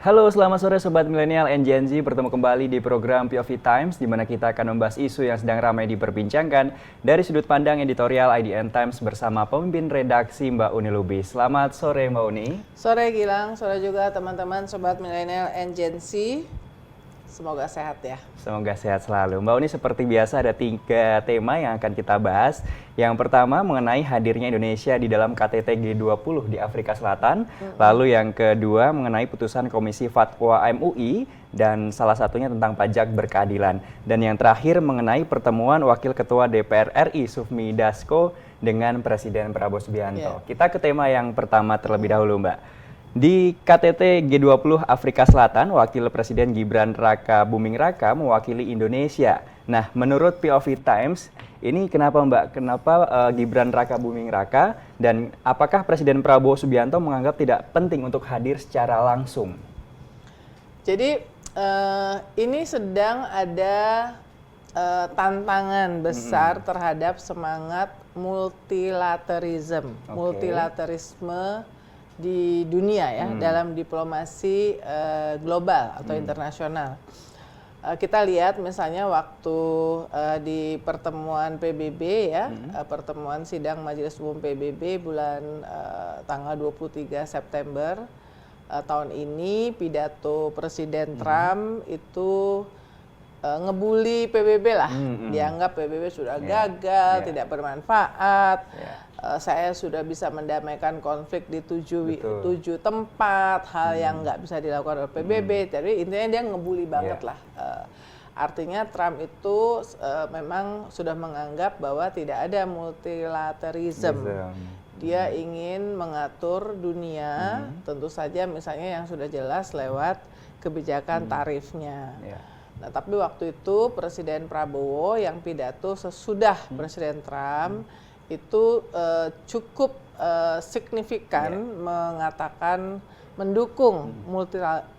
Halo, selamat sore Sobat Milenial and Gen Z. Bertemu kembali di program POV Times, di mana kita akan membahas isu yang sedang ramai diperbincangkan dari sudut pandang editorial IDN Times bersama pemimpin redaksi Mbak Uni Lubis. Selamat sore Mbak Uni. Sore Gilang, sore juga teman-teman Sobat Milenial and Gen Z. Semoga sehat ya. Semoga sehat selalu. Mbak Uni, seperti biasa ada 3 tema yang akan kita bahas. Yang pertama mengenai hadirnya Indonesia di dalam KTT G20 di Afrika Selatan. Lalu yang kedua mengenai putusan Komisi Fatwa MUI dan salah satunya tentang pajak berkeadilan. Dan yang terakhir mengenai pertemuan Wakil Ketua DPR RI Sufmi Dasko dengan Presiden Prabowo Subianto. Kita ke tema yang pertama terlebih dahulu, Mbak. Di KTT G20 Afrika Selatan, Wakil Presiden Gibran Raka Buming Raka mewakili Indonesia. Nah, menurut POV Times, ini kenapa Mbak? Kenapa Gibran Raka Buming Raka? Dan apakah Presiden Prabowo Subianto menganggap tidak penting untuk hadir secara langsung? Jadi ini sedang ada tantangan besar terhadap semangat multilaterisme di dunia ya, dalam diplomasi global atau internasional. Kita lihat misalnya waktu di pertemuan PBB ya, pertemuan sidang Majelis Umum PBB bulan tanggal 23 September tahun ini, pidato Presiden Trump itu ngebully PBB lah, dianggap PBB sudah gagal, tidak bermanfaat. Saya sudah bisa mendamaikan konflik di 7 tempat, hal yang nggak bisa dilakukan oleh PBB. Jadi intinya dia ngebully banget lah. Artinya Trump itu memang sudah menganggap bahwa tidak ada multilaterisme. Dia ingin mengatur dunia, tentu saja misalnya yang sudah jelas lewat kebijakan tarifnya. Nah, tapi waktu itu Presiden Prabowo yang pidato sesudah Presiden Trump itu cukup signifikan mengatakan mendukung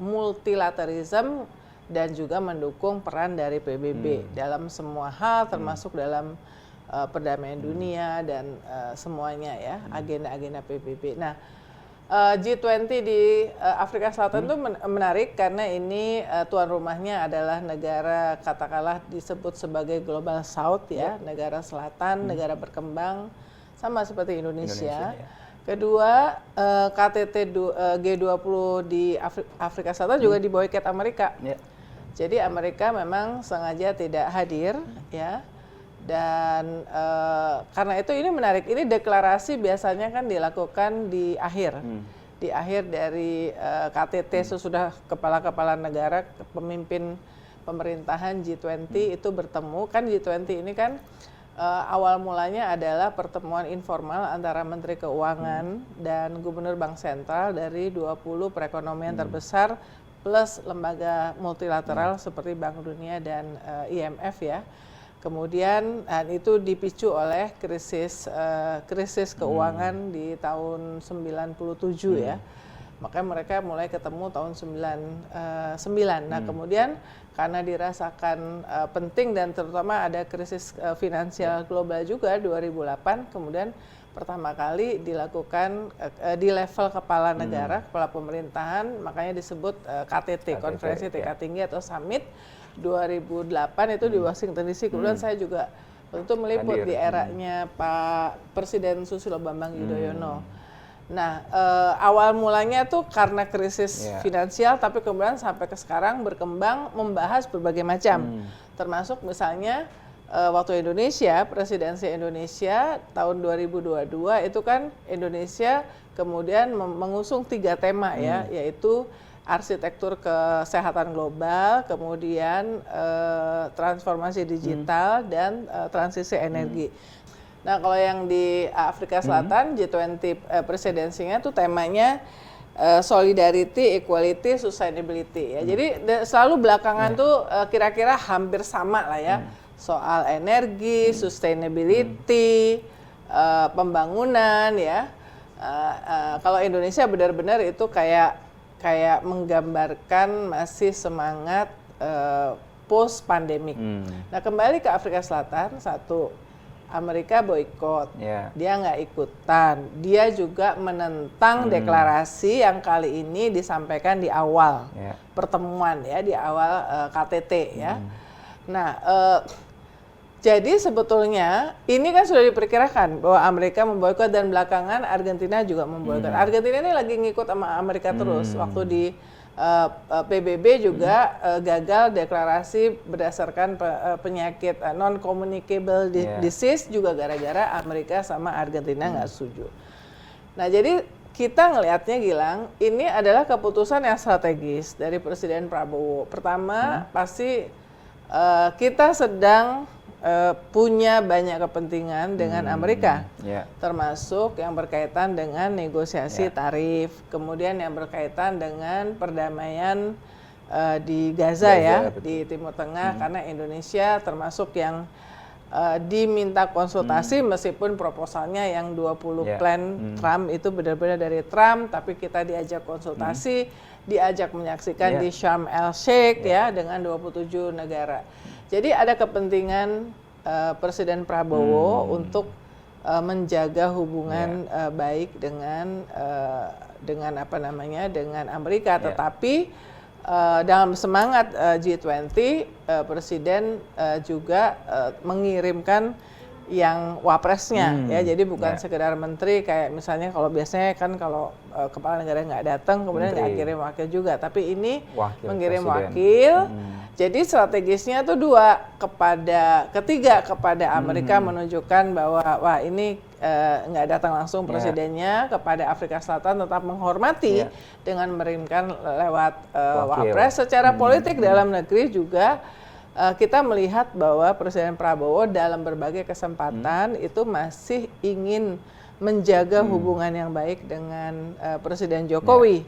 multilaterisme dan juga mendukung peran dari PBB dalam semua hal, termasuk dalam perdamaian dunia dan semuanya ya, agenda-agenda PBB. Nah, G20 di Afrika Selatan itu menarik karena ini tuan rumahnya adalah negara katakanlah disebut sebagai Global South ya, negara selatan, negara berkembang sama seperti Indonesia. Kedua, KTT G20 di Afrika Selatan juga diboikot Amerika. Jadi Amerika memang sengaja tidak hadir ya. Dan karena itu ini menarik, ini deklarasi biasanya kan dilakukan di akhir dari KTT sesudah kepala-kepala negara, pemimpin pemerintahan G20 itu bertemu. Kan G20 ini kan awal mulanya adalah pertemuan informal antara Menteri Keuangan dan Gubernur Bank Sentral dari 20 perekonomian terbesar plus lembaga multilateral seperti Bank Dunia dan IMF ya. Kemudian itu dipicu oleh krisis keuangan di tahun 97 ya. Makanya mereka mulai ketemu tahun 99. Nah, kemudian karena dirasakan penting dan terutama ada krisis finansial global juga 2008, kemudian pertama kali dilakukan di level kepala negara, kepala pemerintahan, makanya disebut KTT, Konferensi Tingkat Tinggi atau Summit 2008 itu di Washington DC. Kemudian saya juga tentu meliput di eranya Pak Presiden Susilo Bambang Yudhoyono. Nah, awal mulanya tuh karena krisis finansial, tapi kemudian sampai ke sekarang berkembang membahas berbagai macam, termasuk misalnya waktu Indonesia, presidensi Indonesia tahun 2022 itu kan Indonesia kemudian mengusung 3 tema ya, yaitu arsitektur kesehatan global, kemudian transformasi digital dan transisi energi. Nah, kalau yang di Afrika Selatan G20 presidensinya tuh temanya solidarity, equality, sustainability ya. Jadi selalu belakangan tuh kira-kira hampir sama lah ya. Soal energi, sustainability, pembangunan ya. Kalau Indonesia benar-benar itu kayak menggambarkan masih semangat post pandemik. Nah, kembali ke Afrika Selatan, satu Amerika boikot, Yeah. dia nggak ikutan, dia juga menentang deklarasi yang kali ini disampaikan di awal pertemuan ya, di awal KTT ya. Nah, jadi sebetulnya ini kan sudah diperkirakan bahwa Amerika memboikot dan belakangan Argentina juga memboikot. Argentina ini lagi ngikut sama Amerika terus. Waktu di PBB juga gagal deklarasi berdasarkan penyakit non-communicable disease juga gara-gara Amerika sama Argentina nggak setuju. Nah jadi kita ngelihatnya Gilang, ini adalah keputusan yang strategis dari Presiden Prabowo. Pertama pasti kita sedang punya banyak kepentingan dengan Amerika, termasuk yang berkaitan dengan negosiasi tarif, kemudian yang berkaitan dengan perdamaian di Gaza ya, di Timur Tengah, karena Indonesia termasuk yang diminta konsultasi meskipun proposalnya yang 20 plan Trump itu benar-benar dari Trump, tapi kita diajak konsultasi, diajak menyaksikan di Sharm el Sheikh ya dengan 27 negara. Jadi ada kepentingan Presiden Prabowo untuk menjaga hubungan baik dengan apa namanya dengan Amerika, tetapi dalam semangat G20 Presiden juga mengirimkan yang wapresnya ya, jadi bukan sekedar menteri kayak misalnya kalau biasanya kan kalau kepala negara nggak datang kemudian nggak kirim wakil juga, tapi ini mengirim wakil. Jadi strategisnya tuh ketiga kepada Amerika menunjukkan bahwa wah ini nggak datang langsung presidennya, kepada Afrika Selatan tetap menghormati dengan mengirimkan lewat wapres. Secara politik dalam negeri juga kita melihat bahwa Presiden Prabowo dalam berbagai kesempatan itu masih ingin menjaga hubungan yang baik dengan Presiden Jokowi.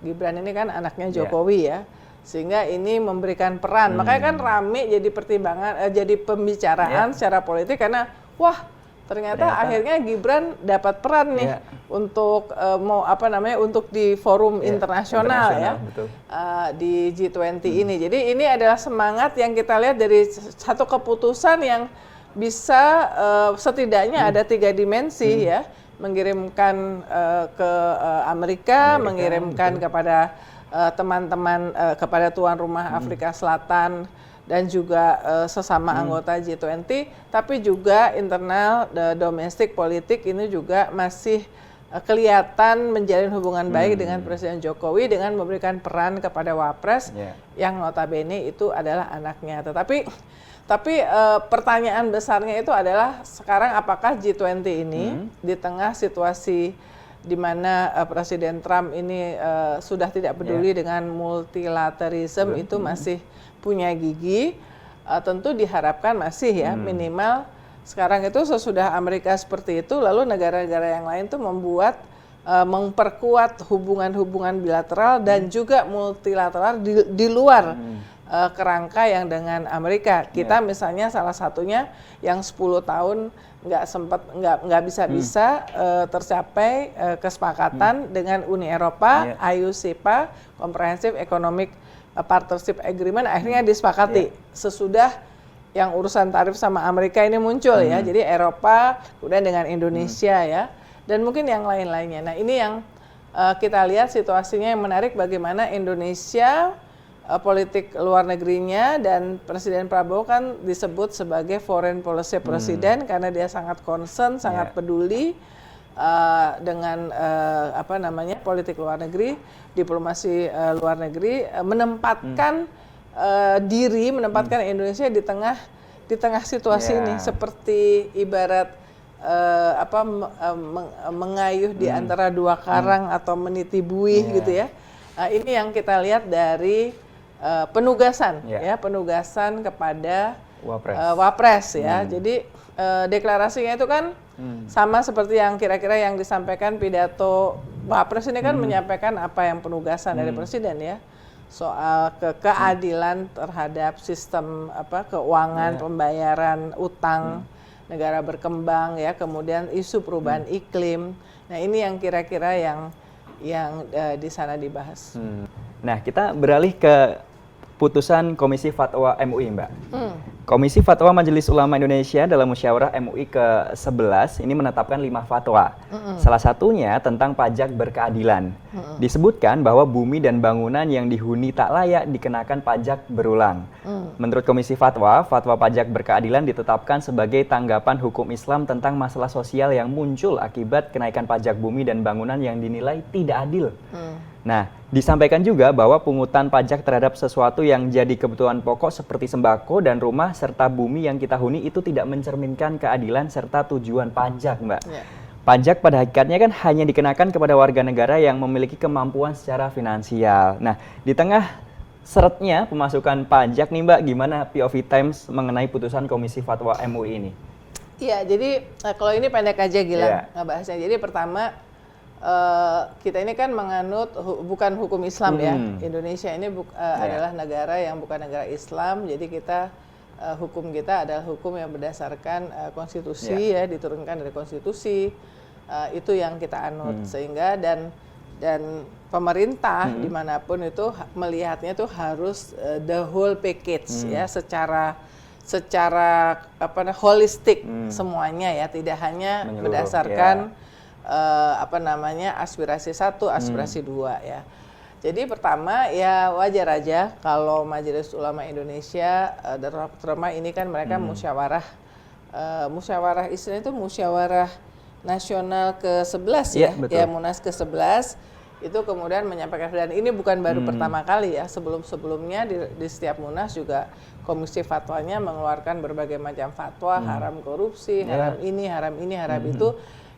Gibran ini kan anaknya Jokowi ya, sehingga ini memberikan peran. Makanya kan rame jadi pertimbangan, jadi pembicaraan secara politik karena wah ternyata akhirnya Gibran dapat peran nih untuk untuk di forum internasional ya, di G20 ini. Jadi ini adalah semangat yang kita lihat dari satu keputusan yang bisa setidaknya ada 3 dimensi ya, mengirimkan ke Amerika, mengirimkan kepada teman-teman kepada tuan rumah Afrika Selatan dan juga sesama anggota G20, tapi juga internal domestik politik ini juga masih kelihatan menjalin hubungan baik dengan Presiden Jokowi dengan memberikan peran kepada Wapres yang notabene itu adalah anaknya. Tetapi pertanyaan besarnya itu adalah sekarang apakah G20 ini di tengah situasi di mana Presiden Trump ini sudah tidak peduli dengan multilaterisme itu masih punya gigi, tentu diharapkan masih ya minimal sekarang itu sesudah Amerika seperti itu, lalu negara-negara yang lain tuh memperkuat hubungan-hubungan bilateral dan juga multilateral di luar kerangka yang dengan Amerika. Kita misalnya salah satunya yang 10 tahun nggak bisa tercapai kesepakatan dengan Uni Eropa, IUCPA, Comprehensive Economic Partnership Agreement, akhirnya disepakati sesudah yang urusan tarif sama Amerika ini muncul ya. Jadi Eropa kemudian dengan Indonesia ya, dan mungkin yang lain-lainnya. Nah ini yang kita lihat situasinya yang menarik, bagaimana Indonesia politik luar negerinya, dan Presiden Prabowo kan disebut sebagai foreign policy president karena dia sangat concern, sangat peduli dengan politik luar negeri, diplomasi luar negeri, menempatkan menempatkan Indonesia di tengah situasi ini, seperti ibarat mengayuh di antara dua karang atau meniti buih gitu ya. Ini yang kita lihat dari penugasan penugasan kepada Wapres ya. Jadi deklarasinya itu kan sama seperti yang kira-kira yang disampaikan pidato Wapres ini kan menyampaikan apa yang penugasan dari Presiden ya, soal keadilan terhadap sistem keuangan, pembayaran utang negara berkembang ya, kemudian isu perubahan iklim. Nah ini yang kira-kira yang di sana dibahas. Nah kita beralih ke putusan Komisi Fatwa MUI Mbak. Komisi Fatwa Majelis Ulama Indonesia dalam musyawarah MUI ke-11 ini menetapkan 5 fatwa. Salah satunya tentang pajak berkeadilan. Disebutkan bahwa bumi dan bangunan yang dihuni tak layak dikenakan pajak berulang. Menurut Komisi Fatwa, fatwa pajak berkeadilan ditetapkan sebagai tanggapan hukum Islam tentang masalah sosial yang muncul akibat kenaikan pajak bumi dan bangunan yang dinilai tidak adil. Nah, disampaikan juga bahwa pungutan pajak terhadap sesuatu yang jadi kebutuhan pokok seperti sembako dan rumah serta bumi yang kita huni itu tidak mencerminkan keadilan serta tujuan pajak, Mbak. Ya. Pajak pada hakikatnya kan hanya dikenakan kepada warga negara yang memiliki kemampuan secara finansial. Nah, di tengah seretnya pemasukan pajak nih, Mbak, gimana POV Times mengenai putusan Komisi Fatwa MUI ini? Iya, jadi kalau ini pendek aja Gilang Iya. ngebahasnya. Jadi pertama kita ini kan menganut bukan hukum Islam ya. Indonesia ini adalah negara yang bukan negara Islam. Jadi kita hukum kita adalah hukum yang berdasarkan konstitusi ya, diturunkan dari konstitusi. Itu yang kita anut sehingga dan pemerintah dimanapun itu melihatnya tuh harus the whole package ya, secara holistik semuanya ya, tidak hanya Menyeluruh, berdasarkan aspirasi 1, aspirasi 2 ya. Jadi pertama ya wajar aja kalau Majelis Ulama Indonesia terutama ini kan mereka musyawarah istilahnya itu musyawarah nasional ke-11 ya, betul. ya Munas ke-11 itu kemudian menyampaikan, dan ini bukan baru pertama kali ya, sebelumnya di setiap Munas juga Komisi Fatwanya mengeluarkan berbagai macam fatwa, haram korupsi, haram ini, haram itu.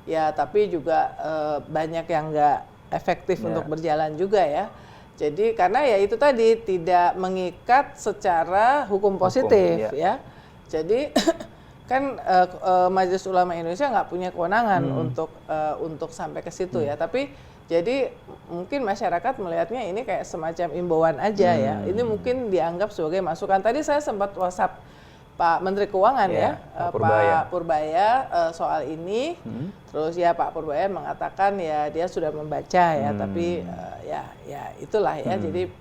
Ya, tapi juga banyak yang nggak efektif untuk berjalan juga ya. Jadi karena ya itu tadi tidak mengikat secara hukum positif ya. Jadi kan Majelis Ulama Indonesia nggak punya kewenangan untuk sampai ke situ ya. Tapi jadi mungkin masyarakat melihatnya ini kayak semacam imbauan aja ya. Ini mungkin dianggap sebagai masukan. Tadi saya sempat WhatsApp Pak Menteri Keuangan Pak Purbaya soal ini. Terus ya Pak Purbaya mengatakan ya dia sudah membaca ya, tapi ya itulah ya. Jadi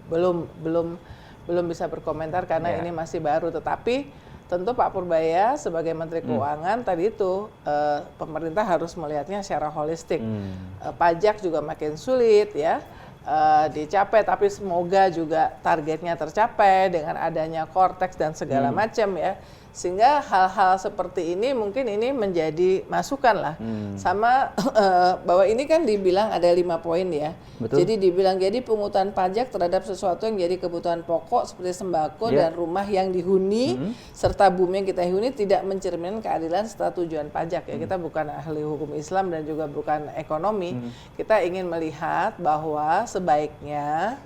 belum bisa berkomentar karena ini masih baru. Tetapi tentu Pak Purbaya sebagai Menteri Keuangan tadi itu pemerintah harus melihatnya secara holistik. Pajak juga makin sulit ya. Dicapai, tapi semoga juga targetnya tercapai dengan adanya Cortex dan segala macam ya, sehingga hal-hal seperti ini mungkin ini menjadi masukan lah. Sama bahwa ini kan dibilang ada 5 poin ya. Betul. Jadi dibilang jadi pungutan pajak terhadap sesuatu yang jadi kebutuhan pokok seperti sembako dan rumah yang dihuni serta bumi yang kita huni tidak mencerminkan keadilan serta tujuan pajak ya. Kita bukan ahli hukum Islam dan juga bukan ekonomi. Kita ingin melihat bahwa sebaiknya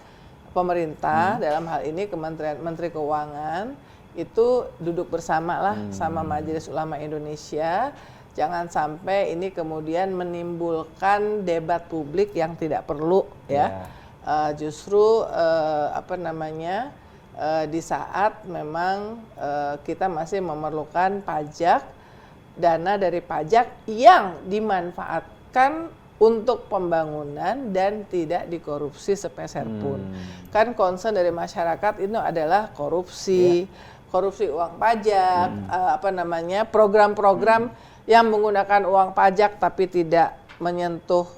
pemerintah dalam hal ini Menteri Keuangan itu duduk bersama lah sama Majelis Ulama Indonesia. Jangan sampai ini kemudian menimbulkan debat publik yang tidak perlu ya. Justru di saat memang kita masih memerlukan pajak, dana dari pajak yang dimanfaatkan untuk pembangunan dan tidak dikorupsi sepeser pun. Kan concern dari masyarakat itu adalah korupsi uang pajak, program-program yang menggunakan uang pajak tapi tidak menyentuh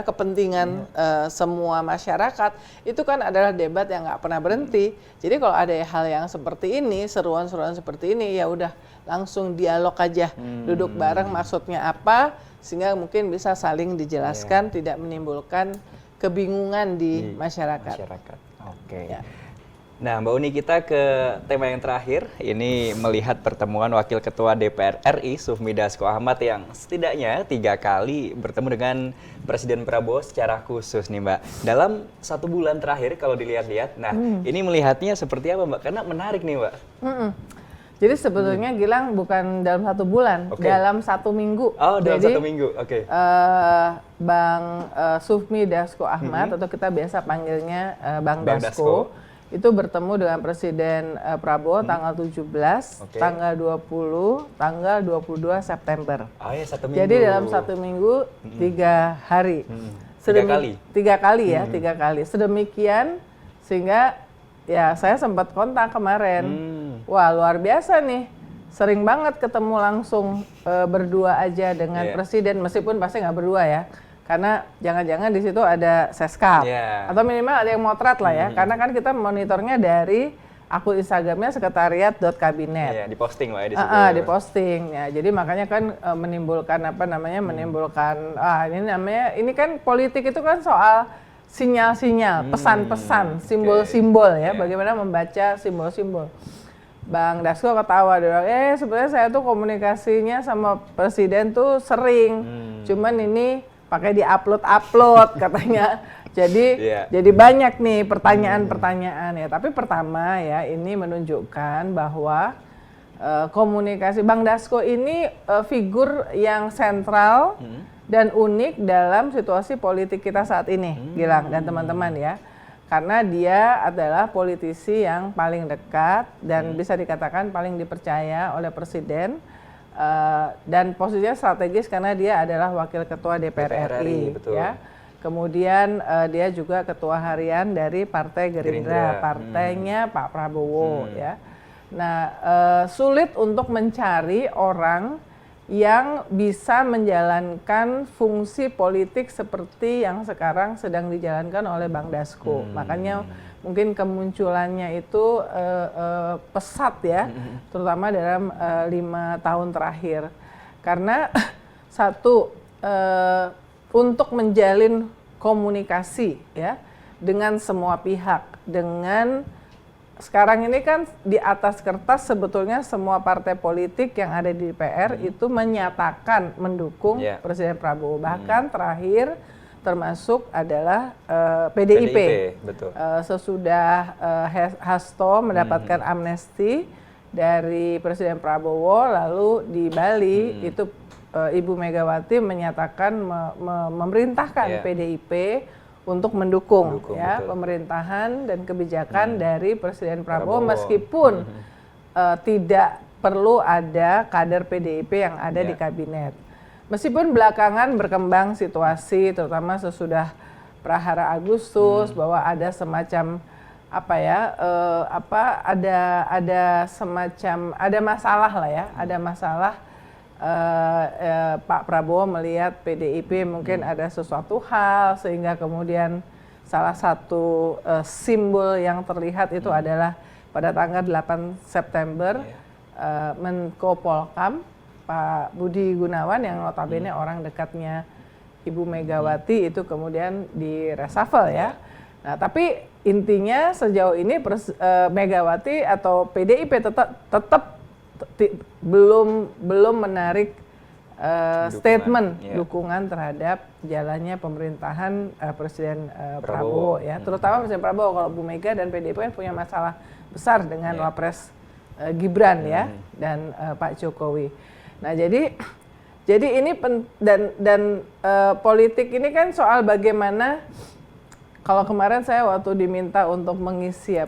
kepentingan semua masyarakat. Itu kan adalah debat yang nggak pernah berhenti. Jadi kalau ada hal yang seperti ini, seruan-seruan seperti ini, ya udah langsung dialog aja, duduk bareng maksudnya apa, sehingga mungkin bisa saling dijelaskan, tidak menimbulkan kebingungan di masyarakat. Oke. Ya. Nah, Mbak Uni, kita ke tema yang terakhir. Ini melihat pertemuan Wakil Ketua DPR RI, Sufmi Dasko Ahmad, yang setidaknya 3 kali bertemu dengan Presiden Prabowo secara khusus nih, Mbak. Dalam 1 bulan terakhir kalau dilihat-lihat, nah ini melihatnya seperti apa, Mbak? Karena menarik nih, Mbak. Jadi sebetulnya Gilang bukan dalam 1 bulan, dalam 1 minggu. Oh, dalam jadi, 1 minggu, oke. Bang Sufmi Dasko Ahmad, atau kita biasa panggilnya Bang Dasko, itu bertemu dengan Presiden Prabowo tanggal 17, tanggal 20, tanggal 22 September. Oh ya, 1 minggu. Jadi dalam 1 minggu 3 hari. 3 kali? 3 kali ya, 3 kali. Sedemikian sehingga ya saya sempat kontak kemarin. Wah, luar biasa nih. Sering banget ketemu langsung berdua aja dengan presiden, meskipun pasti nggak berdua ya. Karena jangan-jangan di situ ada seskap atau minimal ada yang motret lah ya. Karena kan kita monitornya dari akun Instagramnya sekretariat.kabinet. Diposting lah ya di situ. Diposting ya. Jadi makanya kan menimbulkan ini kan politik itu kan soal sinyal-sinyal, pesan-pesan, simbol-simbol ya. Bagaimana membaca simbol-simbol. Bang Dasko ketawa, dia bilang, sebenarnya saya tuh komunikasinya sama presiden tuh sering, cuman ini pakai di-upload katanya. Jadi banyak nih pertanyaan-pertanyaan ya. Tapi pertama ya, ini menunjukkan bahwa komunikasi Bang Dasko ini figur yang sentral dan unik dalam situasi politik kita saat ini, Gilang dan teman-teman ya. Karena dia adalah politisi yang paling dekat dan bisa dikatakan paling dipercaya oleh presiden, dan posisinya strategis karena dia adalah wakil ketua DPR RI ya. Kemudian dia juga ketua harian dari Partai Gerindra, partainya Pak Prabowo ya. Nah, sulit untuk mencari orang yang bisa menjalankan fungsi politik seperti yang sekarang sedang dijalankan oleh Bang Dasko. Makanya mungkin kemunculannya itu pesat ya, terutama dalam 5 tahun terakhir. Karena satu, untuk menjalin komunikasi ya dengan semua pihak, dengan sekarang ini kan di atas kertas sebetulnya semua partai politik yang ada di DPR itu menyatakan mendukung Presiden Prabowo. Bahkan terakhir termasuk adalah PDIP. Betul. Sesudah Hasto mendapatkan amnesti dari Presiden Prabowo, lalu di Bali itu Ibu Megawati menyatakan memerintahkan PDIP untuk mendukung ya pemerintahan dan kebijakan dari Presiden Prabowo. Meskipun tidak perlu ada kader PDIP yang ada di kabinet. Meskipun belakangan berkembang situasi, terutama sesudah Prahara Agustus, bahwa ada semacam ada masalah lah ya, ada masalah. Pak Prabowo melihat PDIP mungkin ada sesuatu hal, sehingga kemudian salah satu simbol yang terlihat itu adalah pada tanggal 8 September Menko Polkam Pak Budi Gunawan yang notabene orang dekatnya Ibu Megawati itu kemudian di reshuffle ya. Nah, tapi intinya sejauh ini Megawati atau PDIP tetap belum menarik statement dukungan terhadap jalannya pemerintahan Presiden Prabowo ya, terutama Presiden Prabowo. Kalau Bu Mega dan PDIP kan punya masalah besar dengan Wapres Gibran ya dan Pak Jokowi. Nah, jadi ini politik ini kan soal bagaimana. Kalau kemarin saya waktu diminta untuk mengisi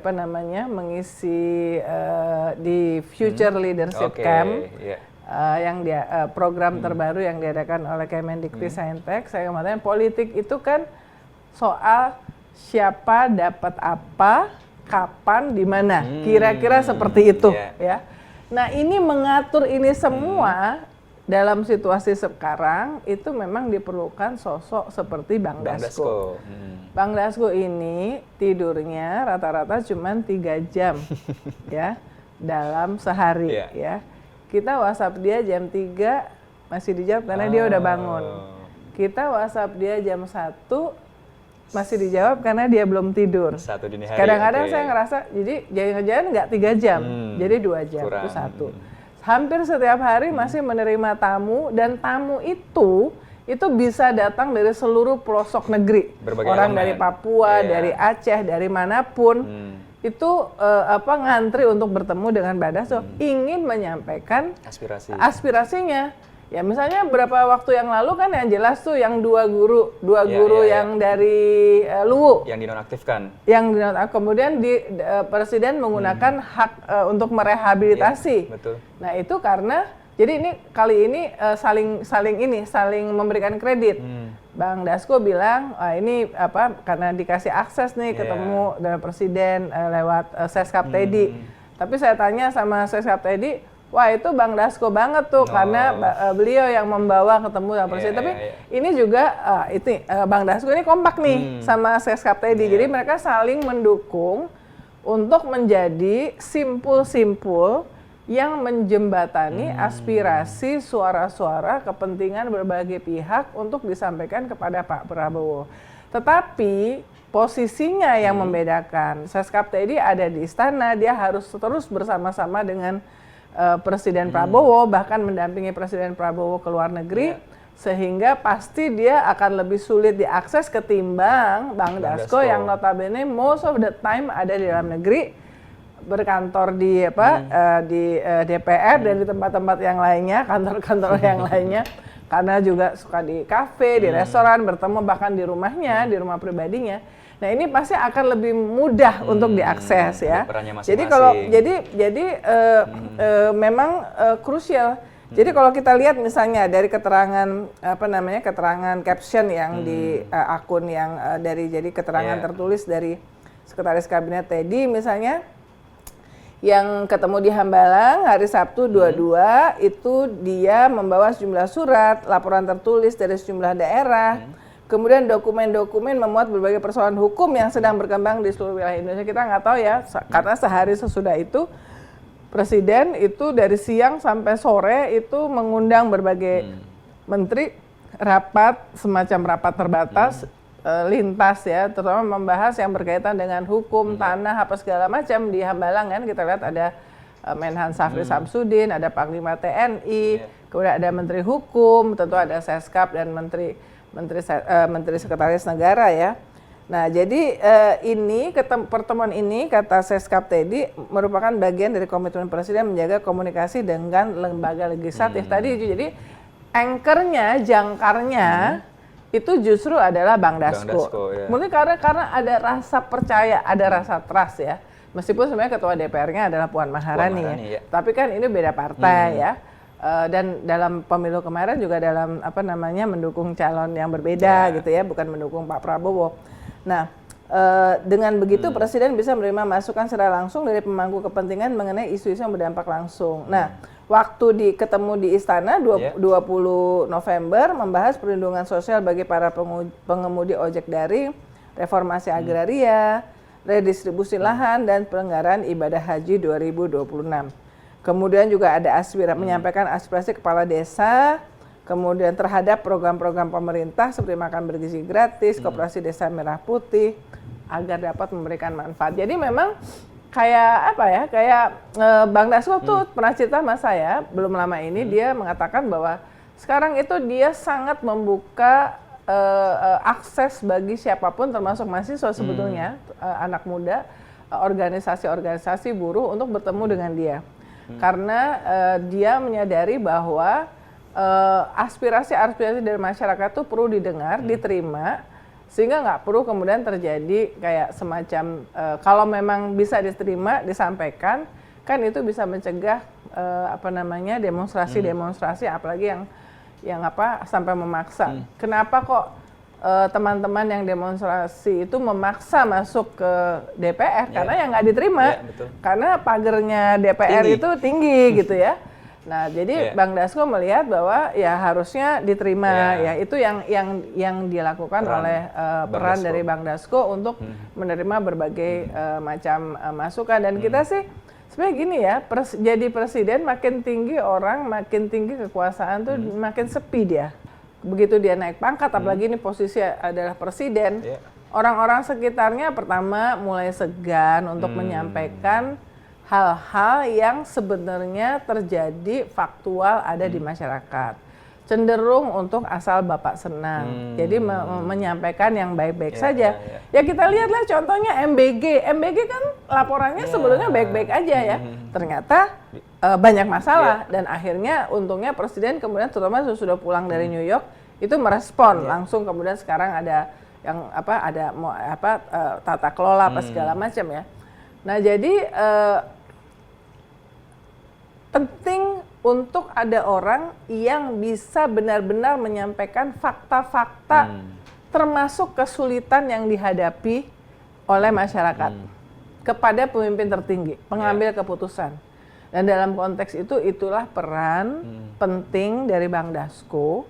di Future Leadership Camp, yang program terbaru yang diadakan oleh Kemendikbudristek, saya kemarin politik itu kan soal siapa dapat apa, kapan, di mana, kira-kira seperti itu ya. Nah, ini mengatur ini semua. Dalam situasi sekarang itu memang diperlukan sosok seperti Bang Dasko. Bang Dasko ini tidurnya rata-rata cuma 3 jam ya dalam sehari ya. Kita WhatsApp dia jam 3 masih dijawab karena dia udah bangun. Kita WhatsApp dia jam 1 masih dijawab karena dia belum tidur. Kadang-kadang saya ngerasa jadi jangan-jangan nggak 3 jam, jadi 2 jam itu satu. Hampir setiap hari masih menerima tamu, dan tamu itu bisa datang dari seluruh pelosok negeri. Orang dari Papua, dari Aceh, dari manapun. Itu ngantri untuk bertemu dengan Mbak Dasko, ingin menyampaikan aspirasinya. Ya misalnya beberapa waktu yang lalu kan yang jelas tuh yang dua guru yang dari Luwu yang dinonaktifkan. Kemudian presiden menggunakan hak untuk merehabilitasi. Betul. Nah, itu karena jadi ini kali ini saling memberikan kredit. Bang Dasko bilang, ini karena dikasih akses nih ketemu dengan presiden lewat Seskap Teddy. Tapi saya tanya sama Seskap Teddy, wah itu Bang Dasko banget tuh karena beliau yang membawa ketemu dengan presiden. Tapi ini juga Bang Dasko ini kompak nih sama Seskap Teddy. Jadi mereka saling mendukung untuk menjadi simpul-simpul yang menjembatani aspirasi suara-suara kepentingan berbagai pihak untuk disampaikan kepada Pak Prabowo. Tetapi posisinya yang membedakan. Seskap Teddy ada di istana, dia harus terus bersama-sama dengan Presiden Prabowo, bahkan mendampingi Presiden Prabowo ke luar negeri, sehingga pasti dia akan lebih sulit diakses ketimbang Bang Dasko yang notabene most of the time ada di dalam negeri, berkantor di di DPR dan di tempat-tempat yang lainnya, kantor-kantor yang lainnya, karena juga suka di kafe, di restoran, bertemu bahkan di rumahnya, di rumah pribadinya. Nah ini pasti akan lebih mudah untuk diakses ya. Jadi kalau memang krusial. Jadi kalau kita lihat misalnya dari keterangan keterangan caption yang di akun yang jadi keterangan tertulis dari Sekretaris Kabinet Teddy misalnya, yang ketemu di Hambalang hari Sabtu 22 itu dia membawa sejumlah surat, laporan tertulis dari sejumlah daerah, kemudian dokumen-dokumen memuat berbagai persoalan hukum yang sedang berkembang di seluruh wilayah Indonesia. Kita nggak tahu ya, karena sehari sesudah itu Presiden itu dari siang sampai sore itu mengundang berbagai menteri rapat, semacam rapat terbatas, lintas ya, terutama membahas yang berkaitan dengan hukum, tanah, apa segala macam di Hambalang kan. Kita lihat ada Menhan Syafri Samsudin, ada Panglima TNI, kemudian ada Menteri Hukum, tentu ada Seskap dan Menteri Sekretaris Negara ya. Nah jadi pertemuan ini kata Seskap Teddy merupakan bagian dari komitmen Presiden menjaga komunikasi dengan lembaga legislatif tadi. Jadi anchornya, jangkarnya itu justru adalah Bang Dasko. Mungkin karena ada rasa percaya, ada rasa trust ya. Meskipun sebenarnya ketua DPR-nya adalah Puan Maharani ya. Tapi kan ini beda partai ya. Dan dalam pemilu kemarin juga dalam mendukung calon yang berbeda gitu ya, bukan mendukung Pak Prabowo. Nah, dengan begitu Presiden bisa menerima masukan secara langsung dari pemangku kepentingan mengenai isu-isu yang berdampak langsung. Nah, waktu ketemu di Istana 20 November membahas perlindungan sosial bagi para pengemudi ojek daring, reformasi agraria, redistribusi lahan, dan penyelenggaraan ibadah haji 2026. Kemudian juga ada menyampaikan aspirasi kepala desa, kemudian terhadap program-program pemerintah seperti makan bergizi gratis, koperasi desa merah putih, agar dapat memberikan manfaat. Jadi memang kayak Bang Dasko tuh pernah cerita sama saya belum lama ini, dia mengatakan bahwa sekarang itu dia sangat membuka akses bagi siapapun termasuk mahasiswa sebetulnya, anak muda, organisasi-organisasi buruh untuk bertemu dengan dia. Karena dia menyadari bahwa aspirasi-aspirasi dari masyarakat itu perlu didengar, diterima, sehingga nggak perlu kemudian terjadi kayak semacam kalau memang bisa diterima, disampaikan, kan itu bisa mencegah demonstrasi-demonstrasi, apalagi yang sampai memaksa. Kenapa kok teman-teman yang demonstrasi itu memaksa masuk ke DPR? Karena yang nggak diterima, karena pagernya DPR itu tinggi gitu ya. Nah, jadi Bang Dasko melihat bahwa ya harusnya diterima, ya itu yang dilakukan oleh peran dari Bang Dasko untuk menerima berbagai macam masukan. Dan kita sih sebenarnya gini ya, jadi presiden makin tinggi orang, makin tinggi kekuasaan tuh makin sepi dia. Begitu dia naik pangkat, apalagi ini posisi adalah presiden, orang-orang sekitarnya pertama mulai segan untuk menyampaikan hal-hal yang sebenarnya terjadi faktual ada di masyarakat. Cenderung untuk asal Bapak senang. Jadi menyampaikan yang baik-baik saja. Ya kita lihatlah contohnya MBG. MBG kan laporannya sebetulnya baik-baik aja ya. Ternyata banyak masalah dan akhirnya untungnya Presiden kemudian terutama sudah pulang dari New York itu merespon langsung, kemudian sekarang ada yang tata kelola apa segala macam ya. Nah, jadi penting untuk ada orang yang bisa benar-benar menyampaikan fakta-fakta termasuk kesulitan yang dihadapi oleh masyarakat kepada pemimpin tertinggi, pengambil keputusan. Dan dalam konteks itu, itulah peran penting dari Bang Dasko,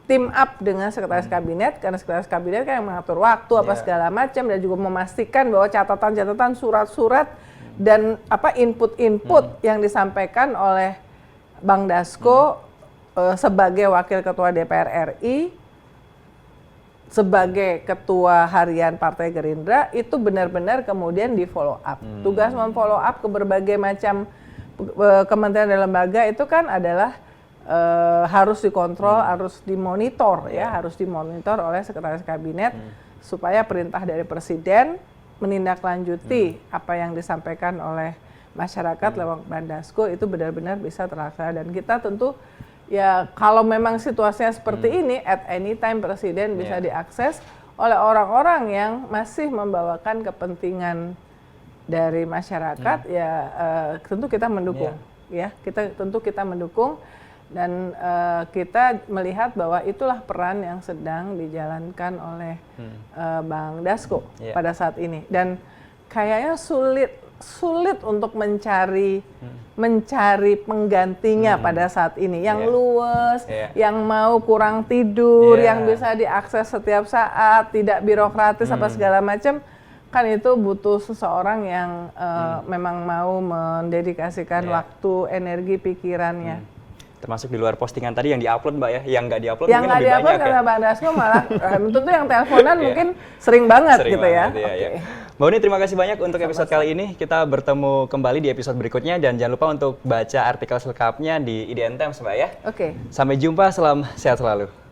team up dengan sekretaris kabinet, karena sekretaris kabinet kan yang mengatur waktu apa segala macam, dan juga memastikan bahwa catatan-catatan, surat-surat dan input-input yang disampaikan oleh Bang Dasko sebagai Wakil Ketua DPR RI, sebagai Ketua Harian Partai Gerindra, itu benar-benar kemudian di follow up. Tugas memfollow up ke berbagai macam kementerian dan lembaga itu kan adalah harus dikontrol, harus dimonitor harus dimonitor oleh Sekretaris Kabinet supaya perintah dari Presiden menindaklanjuti apa yang disampaikan oleh masyarakat lewat Bang Dasko itu benar-benar bisa terlaksana. Dan kita tentu ya kalau memang situasinya seperti ini, at any time Presiden bisa diakses oleh orang-orang yang masih membawakan kepentingan dari masyarakat, tentu kita mendukung, tentu kita mendukung, dan kita melihat bahwa itulah peran yang sedang dijalankan oleh Bang Dasko pada saat ini, dan kayaknya sulit untuk mencari penggantinya pada saat ini yang luwes, yang mau kurang tidur, yang bisa diakses setiap saat, tidak birokratis apa segala macam. Kan itu butuh seseorang yang memang mau mendedikasikan waktu, energi, pikirannya. Termasuk di luar postingan tadi yang diupload Mbak ya, yang nggak diupload yang mungkin lebih banyak diupload karena Bang Dasko malah tentu yang teleponan mungkin sering banget gitu ya. Mbak Uni, terima kasih banyak untuk episode kali ini. Kita bertemu kembali di episode berikutnya, dan jangan lupa untuk baca artikel selengkapnya di IDN Times Mbak ya. Sampai jumpa, salam sehat selalu.